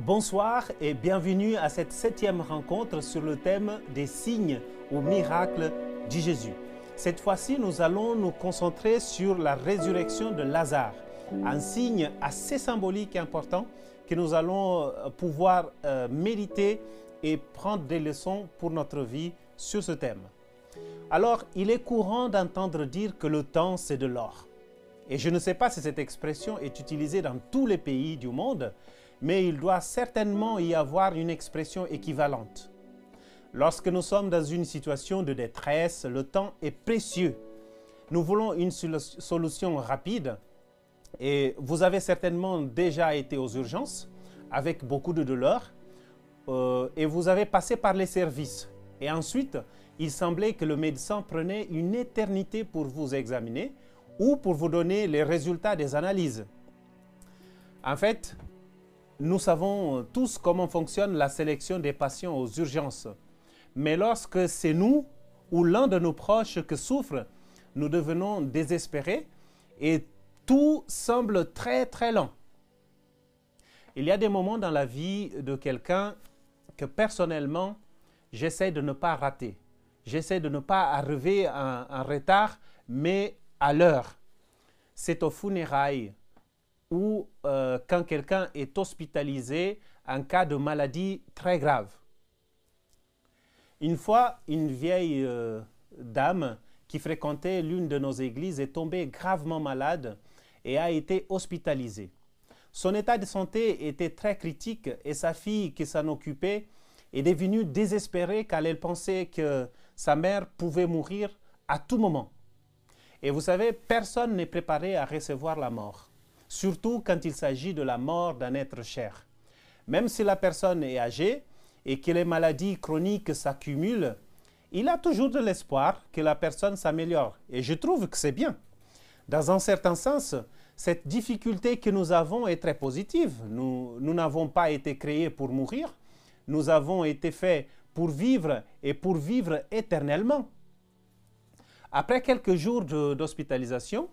Bonsoir et bienvenue à cette 7e rencontre sur le thème des signes ou miracles de Jésus. Cette fois-ci, nous allons nous concentrer sur la résurrection de Lazare, un signe assez symbolique et important que nous allons pouvoir méditer et prendre des leçons pour notre vie sur ce thème. Alors, il est courant d'entendre dire que le temps, c'est de l'or. Et je ne sais pas si cette expression est utilisée dans tous les pays du monde, mais il doit certainement y avoir une expression équivalente. Lorsque nous sommes dans une situation de détresse, le temps est précieux. Nous voulons une solution rapide et vous avez certainement déjà été aux urgences avec beaucoup de douleur et vous avez passé par les services. Et ensuite, il semblait que le médecin prenait une éternité pour vous examiner ou pour vous donner les résultats des analyses. En fait, nous savons tous comment fonctionne la sélection des patients aux urgences. Mais lorsque c'est nous ou l'un de nos proches qui souffre, nous devenons désespérés et tout semble très très lent. Il y a des moments dans la vie de quelqu'un que personnellement, j'essaie de ne pas rater. J'essaie de ne pas arriver en retard, mais à l'heure. C'est aux funérailles ou quand quelqu'un est hospitalisé en cas de maladie très grave. Une fois, une vieille dame qui fréquentait l'une de nos églises est tombée gravement malade et a été hospitalisée. Son état de santé était très critique et sa fille qui s'en occupait est devenue désespérée car elle pensait que sa mère pouvait mourir à tout moment. Et vous savez, personne n'est préparé à recevoir la mort, surtout quand il s'agit de la mort d'un être cher. Même si la personne est âgée et que les maladies chroniques s'accumulent, il a toujours de l'espoir que la personne s'améliore. Et je trouve que c'est bien. Dans un certain sens, cette difficulté que nous avons est très positive. Nous n'avons pas été créés pour mourir. Nous avons été faits pour vivre et pour vivre éternellement. Après quelques jours d'hospitalisation,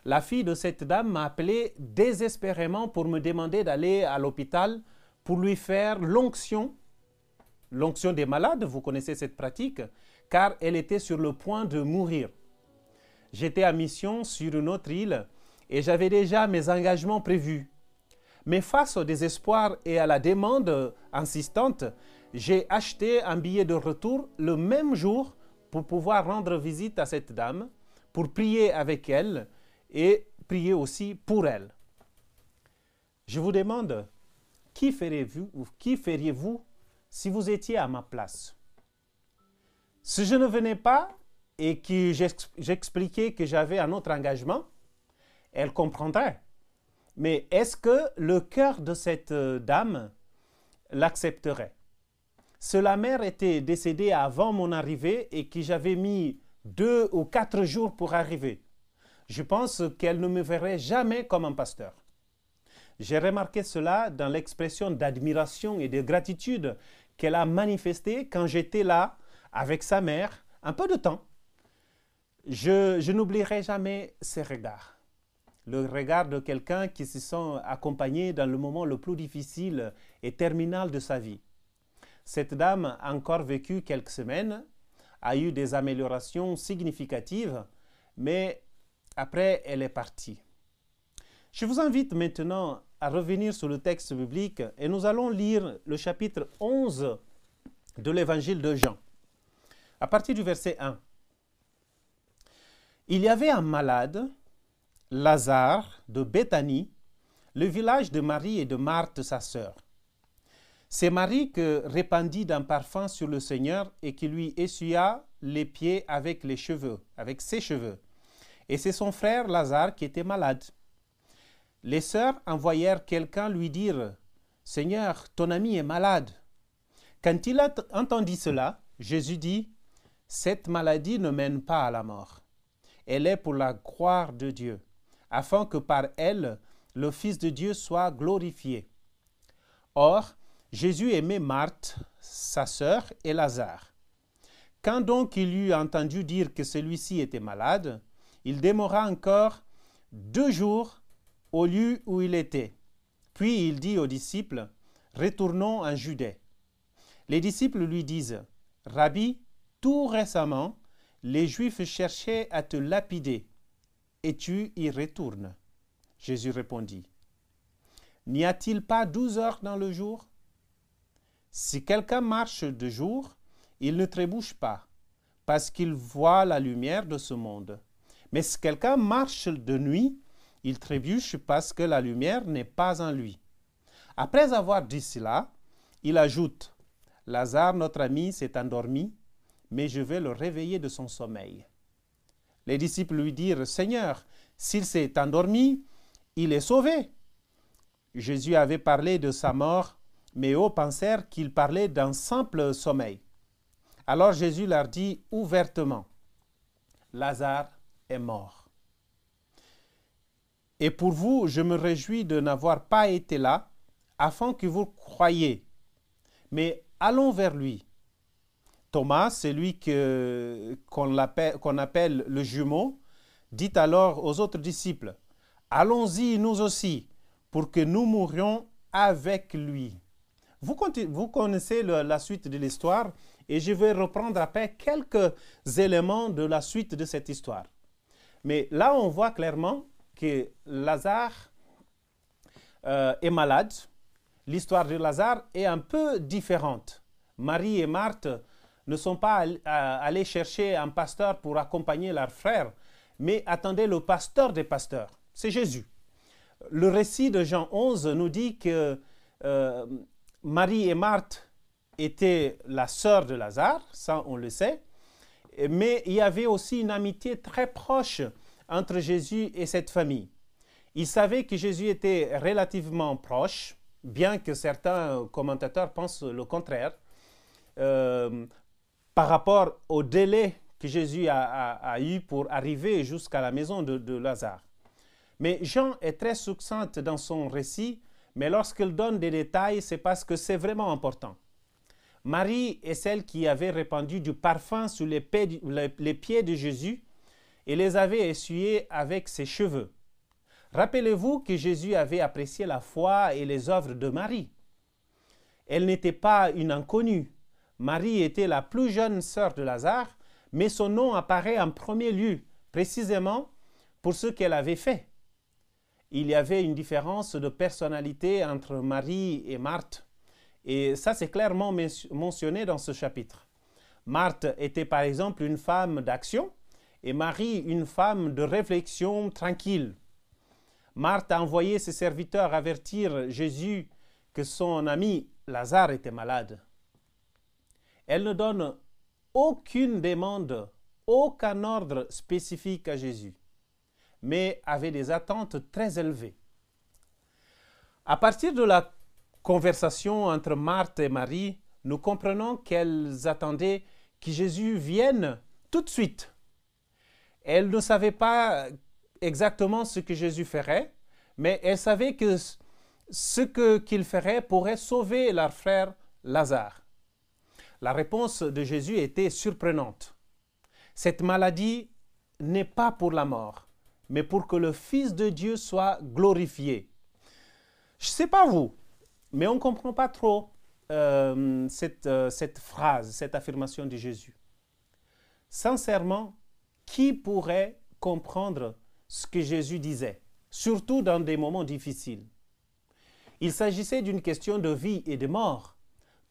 la fille de cette dame m'a appelé désespérément pour me demander d'aller à l'hôpital pour lui faire l'onction des malades, vous connaissez cette pratique, car elle était sur le point de mourir. J'étais à mission sur une autre île et j'avais déjà mes engagements prévus. Mais face au désespoir et à la demande insistante, j'ai acheté un billet de retour le même jour pour pouvoir rendre visite à cette dame, pour prier avec elle et prier aussi pour elle. Je vous demande, qui feriez-vous si vous étiez à ma place? Si je ne venais pas et que j'expliquais que j'avais un autre engagement, elle comprendrait. Mais est-ce que le cœur de cette dame l'accepterait? Si la mère était décédée avant mon arrivée et que j'avais mis 2 ou 4 jours pour arriver, je pense qu'elle ne me verrait jamais comme un pasteur. J'ai remarqué cela dans l'expression d'admiration et de gratitude qu'elle a manifestée quand j'étais là avec sa mère un peu de temps. Je n'oublierai jamais ses regards. Le regard de quelqu'un qui se sent accompagné dans le moment le plus difficile et terminal de sa vie. Cette dame a encore vécu quelques semaines, a eu des améliorations significatives, mais après, elle est partie. Je vous invite maintenant à revenir sur le texte biblique et nous allons lire le chapitre 11 de l'évangile de Jean, à partir du verset 1. Il y avait un malade, Lazare, de Béthanie, le village de Marie et de Marthe, sa sœur. C'est Marie qui répandit d'un parfum sur le Seigneur et qui lui essuya les pieds avec ses cheveux. Et c'est son frère Lazare qui était malade. Les sœurs envoyèrent quelqu'un lui dire « Seigneur, ton ami est malade. » Quand il a entendu cela, Jésus dit « Cette maladie ne mène pas à la mort. Elle est pour la gloire de Dieu, afin que par elle, le Fils de Dieu soit glorifié. » Or, Jésus aimait Marthe, sa sœur, et Lazare. Quand donc il eut entendu dire que celui-ci était malade, il demeura encore 2 jours au lieu où il était. Puis il dit aux disciples, retournons en Judée. Les disciples lui disent, « Rabbi, tout récemment, les Juifs cherchaient à te lapider, et tu y retournes. » Jésus répondit, « N'y a-t-il pas 12 heures dans le jour? Si quelqu'un marche de jour, il ne trébuche pas, parce qu'il voit la lumière de ce monde. Mais si quelqu'un marche de nuit, il trébuche parce que la lumière n'est pas en lui. » Après avoir dit cela, il ajoute, « Lazare, notre ami, s'est endormi, mais je vais le réveiller de son sommeil. » Les disciples lui dirent, « Seigneur, s'il s'est endormi, il est sauvé. » Jésus avait parlé de sa mort, mais eux pensèrent qu'il parlait d'un simple sommeil. Alors Jésus leur dit ouvertement, « Lazare est mort. Et pour vous, je me réjouis de n'avoir pas été là, afin que vous croyiez. Mais allons vers lui. » Thomas, celui qu'on appelle le jumeau, dit alors aux autres disciples, « Allons-y nous aussi, pour que nous mourions avec lui. » Vous connaissez la suite de l'histoire et je vais reprendre après quelques éléments de la suite de cette histoire. Mais là, on voit clairement que Lazare est malade. L'histoire de Lazare est un peu différente. Marie et Marthe ne sont pas allés chercher un pasteur pour accompagner leur frère, mais attendaient le pasteur des pasteurs. C'est Jésus. Le récit de Jean 11 nous dit que Marie et Marthe étaient la sœur de Lazare, ça on le sait, mais il y avait aussi une amitié très proche entre Jésus et cette famille. Ils savaient que Jésus était relativement proche, bien que certains commentateurs pensent le contraire, par rapport au délai que Jésus a eu pour arriver jusqu'à la maison de Lazare. Mais Jean est très succincte dans son récit, mais lorsqu'il donne des détails, c'est parce que c'est vraiment important. Marie est celle qui avait répandu du parfum sur les pieds de Jésus et les avait essuyés avec ses cheveux. Rappelez-vous que Jésus avait apprécié la foi et les œuvres de Marie. Elle n'était pas une inconnue. Marie était la plus jeune sœur de Lazare, mais son nom apparaît en premier lieu, précisément pour ce qu'elle avait fait. Il y avait une différence de personnalité entre Marie et Marthe, et ça c'est clairement mentionné dans ce chapitre. Marthe était par exemple une femme d'action, et Marie une femme de réflexion tranquille. Marthe a envoyé ses serviteurs avertir Jésus que son ami Lazare était malade. Elle ne donne aucune demande, aucun ordre spécifique à Jésus, mais avait des attentes très élevées. À partir de la conversation entre Marthe et Marie, nous comprenons qu'elles attendaient que Jésus vienne tout de suite. Elles ne savaient pas exactement ce que Jésus ferait, mais elles savaient que ce qu'il ferait pourrait sauver leur frère Lazare. La réponse de Jésus était surprenante. Cette maladie n'est pas pour la mort, mais pour que le Fils de Dieu soit glorifié. Je ne sais pas vous, mais on ne comprend pas trop cette phrase, cette affirmation de Jésus. Sincèrement, qui pourrait comprendre ce que Jésus disait, surtout dans des moments difficiles? Il s'agissait d'une question de vie et de mort.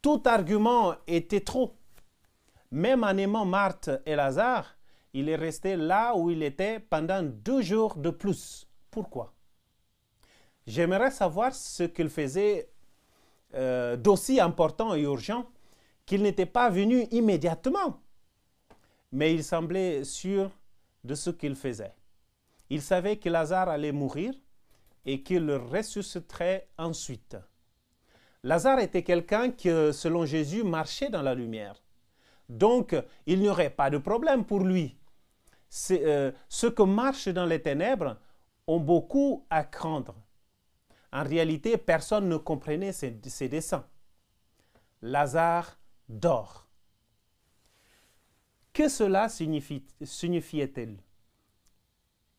Tout argument était trop. Même en aimant Marthe et Lazare, il est resté là où il était pendant 2 jours de plus. Pourquoi? J'aimerais savoir ce qu'il faisait d'aussi important et urgent qu'il n'était pas venu immédiatement. Mais il semblait sûr de ce qu'il faisait. Il savait que Lazare allait mourir et qu'il le ressusciterait ensuite. Lazare était quelqu'un qui, selon Jésus, marchait dans la lumière. Donc, il n'y aurait pas de problème pour lui. Ceux qui marchent dans les ténèbres ont beaucoup à craindre. En réalité, personne ne comprenait ses desseins. Lazare dort. Que cela signifiait-il?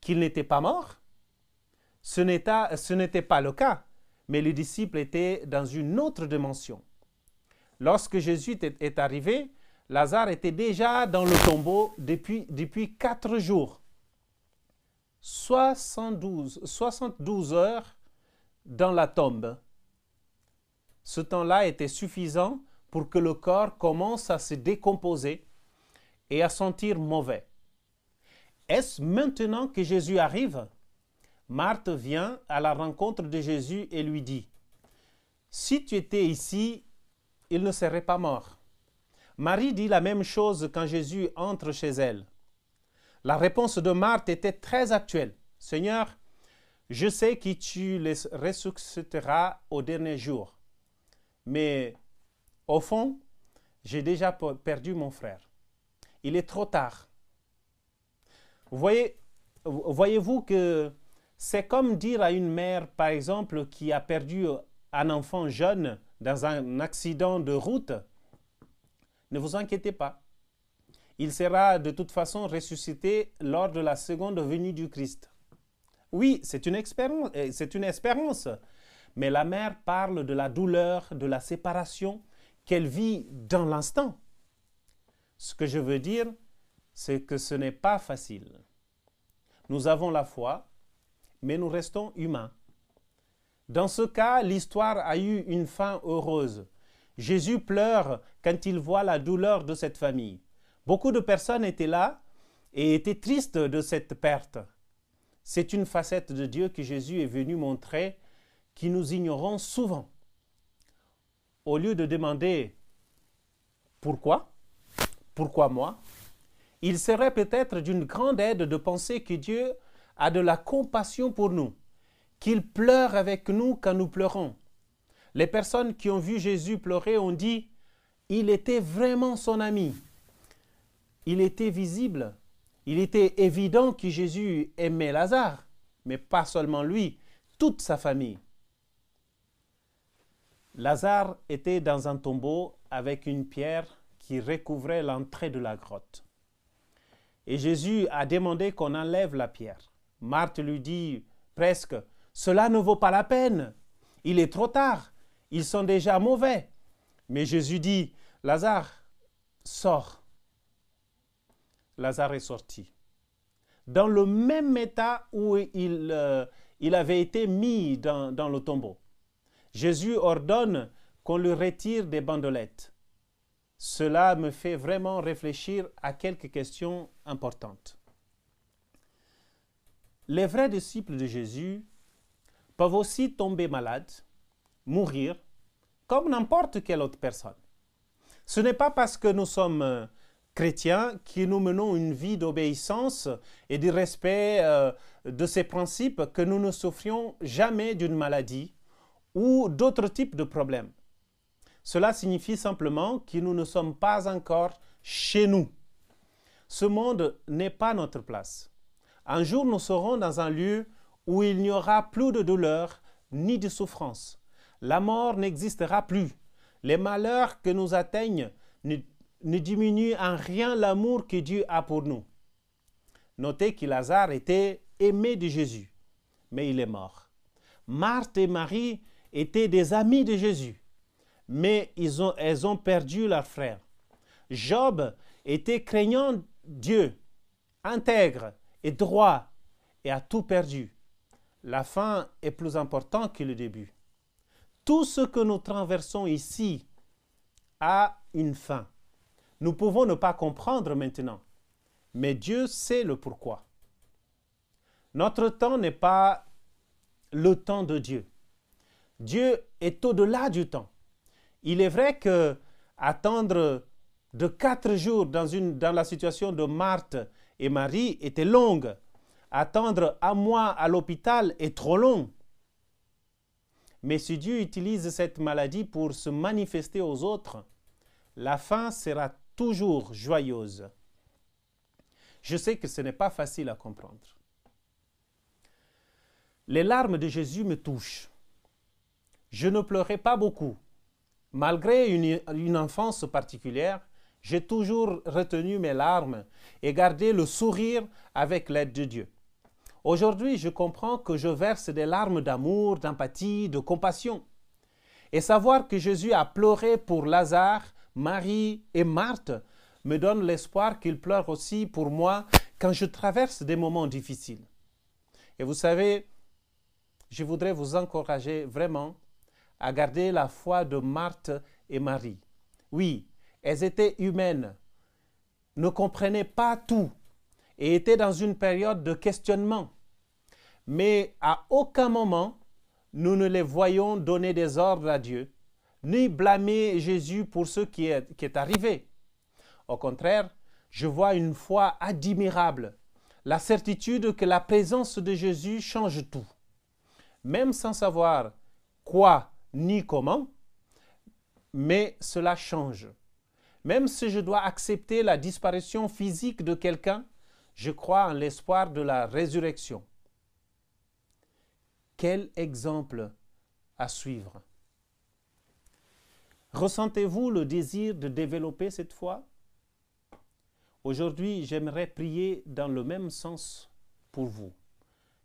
Qu'il n'était pas mort? Ce n'était pas le cas, mais les disciples étaient dans une autre dimension. Lorsque Jésus est arrivé, Lazare était déjà dans le tombeau depuis 4 jours. 72 heures dans la tombe. Ce temps-là était suffisant pour que le corps commence à se décomposer et à sentir mauvais. Est-ce maintenant que Jésus arrive? Marthe vient à la rencontre de Jésus et lui dit, « Si tu étais ici, il ne serait pas mort. » Marie dit la même chose quand Jésus entre chez elle. La réponse de Marthe était très actuelle. « Seigneur, je sais que tu les ressusciteras au dernier jour. Mais au fond, j'ai déjà perdu mon frère. Il est trop tard. » Voyez-vous que c'est comme dire à une mère, par exemple, qui a perdu un enfant jeune dans un accident de route, « Ne vous inquiétez pas. Il sera de toute façon ressuscité lors de la seconde venue du Christ. » Oui, c'est une espérance, mais la mère parle de la douleur, de la séparation qu'elle vit dans l'instant. Ce que je veux dire, c'est que ce n'est pas facile. Nous avons la foi, mais nous restons humains. Dans ce cas, l'histoire a eu une fin heureuse. Jésus pleure quand il voit la douleur de cette famille. Beaucoup de personnes étaient là et étaient tristes de cette perte. C'est une facette de Dieu que Jésus est venu montrer, que nous ignorons souvent. Au lieu de demander « Pourquoi? Pourquoi moi ?» il serait peut-être d'une grande aide de penser que Dieu a de la compassion pour nous, qu'il pleure avec nous quand nous pleurons. Les personnes qui ont vu Jésus pleurer ont dit « Il était vraiment son ami. Il était visible. Il était évident que Jésus aimait Lazare, mais pas seulement lui, toute sa famille. » Lazare était dans un tombeau avec une pierre qui recouvrait l'entrée de la grotte. Et Jésus a demandé qu'on enlève la pierre. Marthe lui dit presque, « Cela ne vaut pas la peine. Il est trop tard. Ils sont déjà mauvais. » Mais Jésus dit, « Lazare, sors. » Lazare est sorti. Dans le même état où il avait été mis dans le tombeau. Jésus ordonne qu'on lui retire des bandelettes. Cela me fait vraiment réfléchir à quelques questions importantes. Les vrais disciples de Jésus peuvent aussi tomber malades, mourir, comme n'importe quelle autre personne. Ce n'est pas parce que nous sommes chrétiens que nous menons une vie d'obéissance et de respect de ces principes que nous ne souffrions jamais d'une maladie ou d'autres types de problèmes. Cela signifie simplement que nous ne sommes pas encore chez nous. Ce monde n'est pas notre place. Un jour, nous serons dans un lieu où il n'y aura plus de douleur ni de souffrance. La mort n'existera plus. Les malheurs que nous atteignent ne diminuent en rien l'amour que Dieu a pour nous. Notez que Lazare était aimé de Jésus, mais il est mort. Marthe et Marie étaient des amis de Jésus, mais elles ont perdu leur frère. Job était craignant Dieu, intègre et droit, et a tout perdu. La fin est plus importante que le début. Tout ce que nous traversons ici a une fin. Nous pouvons ne pas comprendre maintenant, mais Dieu sait le pourquoi. Notre temps n'est pas le temps de Dieu. Dieu est au-delà du temps. Il est vrai que attendre de 4 jours dans la situation de Marthe et Marie était longue. Attendre un mois à l'hôpital est trop long. Mais si Dieu utilise cette maladie pour se manifester aux autres, la fin sera toujours joyeuse. Je sais que ce n'est pas facile à comprendre. Les larmes de Jésus me touchent. Je ne pleurais pas beaucoup. Malgré une enfance particulière, j'ai toujours retenu mes larmes et gardé le sourire avec l'aide de Dieu. Aujourd'hui, je comprends que je verse des larmes d'amour, d'empathie, de compassion. Et savoir que Jésus a pleuré pour Lazare, Marie et Marthe me donne l'espoir qu'il pleure aussi pour moi quand je traverse des moments difficiles. Et vous savez, je voudrais vous encourager vraiment à garder la foi de Marthe et Marie. Oui, elles étaient humaines, ne comprenaient pas tout et étaient dans une période de questionnement. Mais à aucun moment, nous ne les voyons donner des ordres à Dieu, ni blâmer Jésus pour ce qui est arrivé. Au contraire, je vois une foi admirable, la certitude que la présence de Jésus change tout. Même sans savoir quoi ni comment, mais cela change. Même si je dois accepter la disparition physique de quelqu'un, je crois en l'espoir de la résurrection. Quel exemple à suivre! Ressentez-vous le désir de développer cette foi? Aujourd'hui, j'aimerais prier dans le même sens pour vous.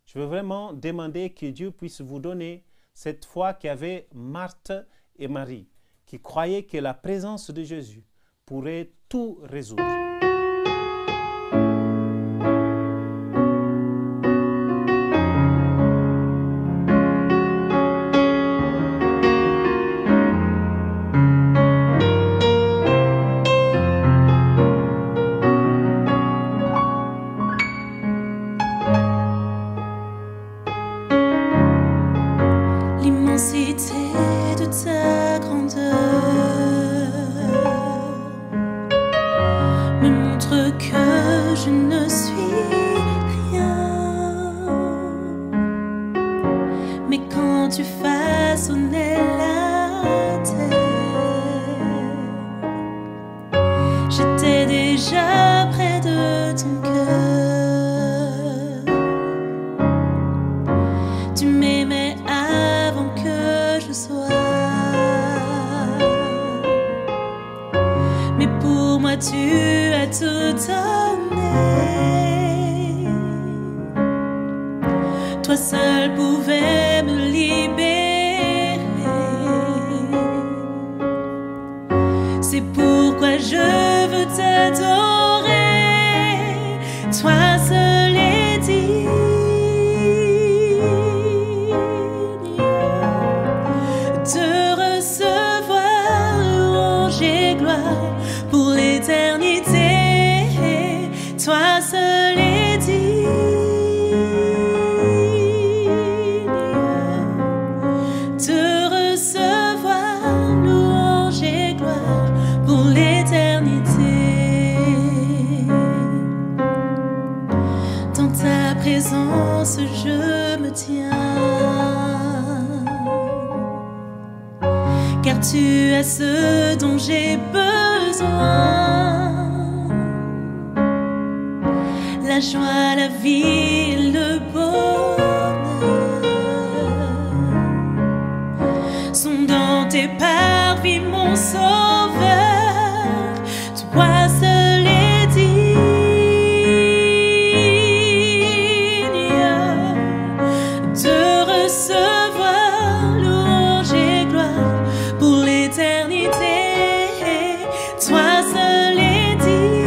Je veux vraiment demander que Dieu puisse vous donner cette foi qu'avaient Marthe et Marie, qui croyaient que la présence de Jésus pourrait tout résoudre. L'immensité de ta grandeur me montre que je ne suis rien. Mais quand tu façonnais la terre, j'étais déjà près de ton cœur. Tu m'aimais avant que je sois, mais pour moi tu as tout donné. Toi seul pouvais me libérer. C'est pourquoi je veux t'adorer. Toi seul est digne de recevoir louange et gloire pour l'éternité. Toi seul est digne de recevoir louange et gloire pour l'éternité. Dans ta présence je me tiens, car tu as ce dont j'ai besoin. La joie, la vie et le bonheur sont dans tes parvis, mon sauveur. Toi seul est digne de recevoir louange et gloire pour l'éternité. Toi seul est digne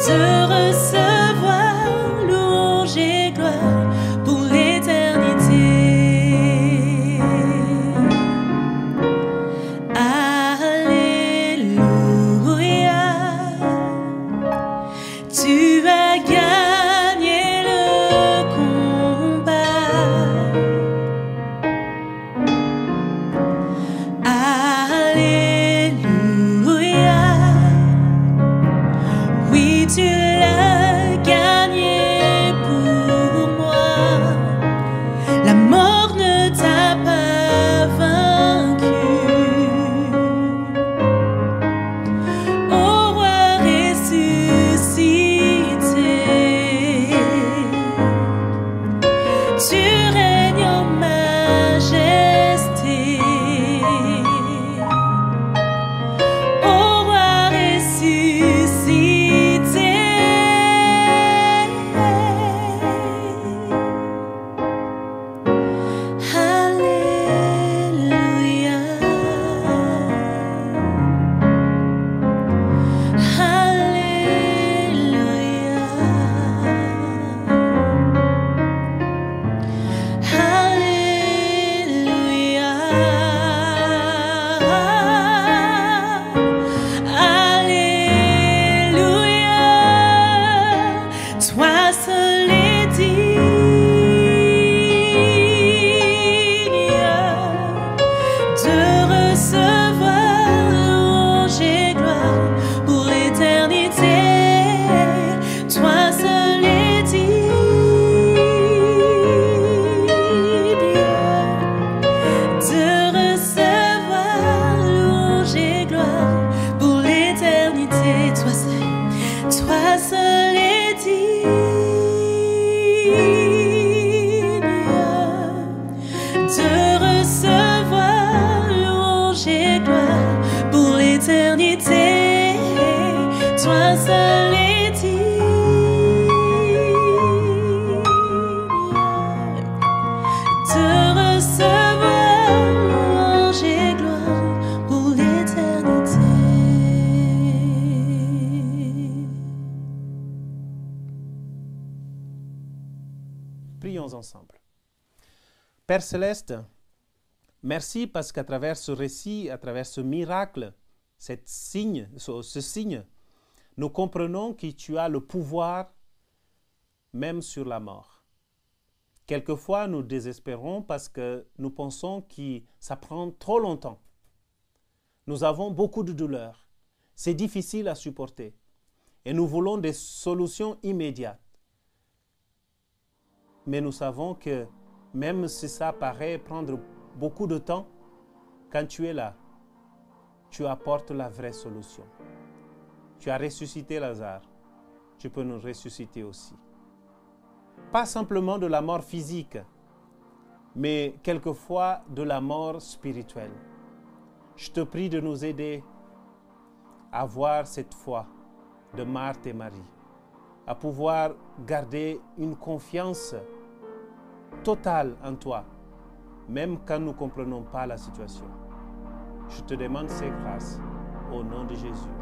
de recevoir louange et gloire pour l'éternité. Alléluia, tu as gagné le combat. Alléluia, oui, tu l'as gagné pour moi. La mort ne t'a pas vaincu. Ô roi ressuscité, Toi seul est digne de recevoir louange et gloire pour l'éternité. Toi seul est digne de recevoir louange et gloire pour l'éternité. Prions ensemble. Père Céleste, merci parce qu'à travers ce récit, à travers ce miracle, ce signe, nous comprenons que tu as le pouvoir même sur la mort. Quelquefois, nous désespérons parce que nous pensons que ça prend trop longtemps. Nous avons beaucoup de douleurs. C'est difficile à supporter. Et nous voulons des solutions immédiates. Mais nous savons que même si ça paraît prendre beaucoup de temps, quand tu es là, tu apportes la vraie solution. Tu as ressuscité Lazare, tu peux nous ressusciter aussi. Pas simplement de la mort physique, mais quelquefois de la mort spirituelle. Je te prie de nous aider à avoir cette foi de Marthe et Marie, à pouvoir garder une confiance totale en toi, même quand nous ne comprenons pas la situation. Je te demande ces grâces au nom de Jésus.